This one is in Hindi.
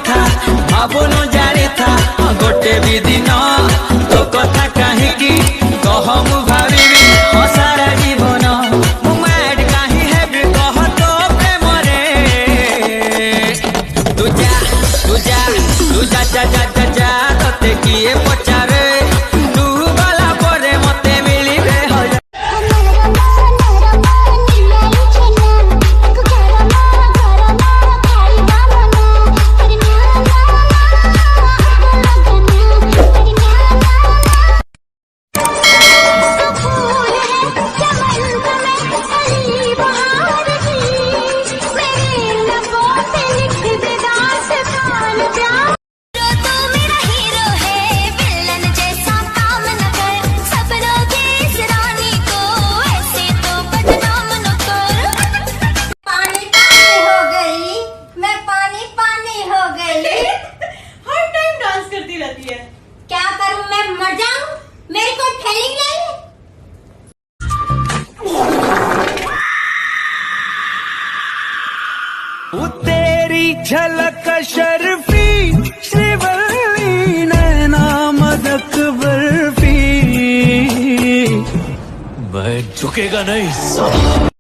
था भावो न जानी था गोटे भी दिन तो कथा कहीं कह मु भावी सारा जीवन मुड कहीं है कह तो प्रेम रे तू जा तू जा तू जा जा जा जा जा तोते किए पचारे तू गला परे मते मिली रे क्या करूं मैं मर जाऊं मेरी कोई फीलिंग नहीं तेरी झलक शर्फी श्रीवल्ली नैना मदक बर्फी मैं झुकेगा नहीं।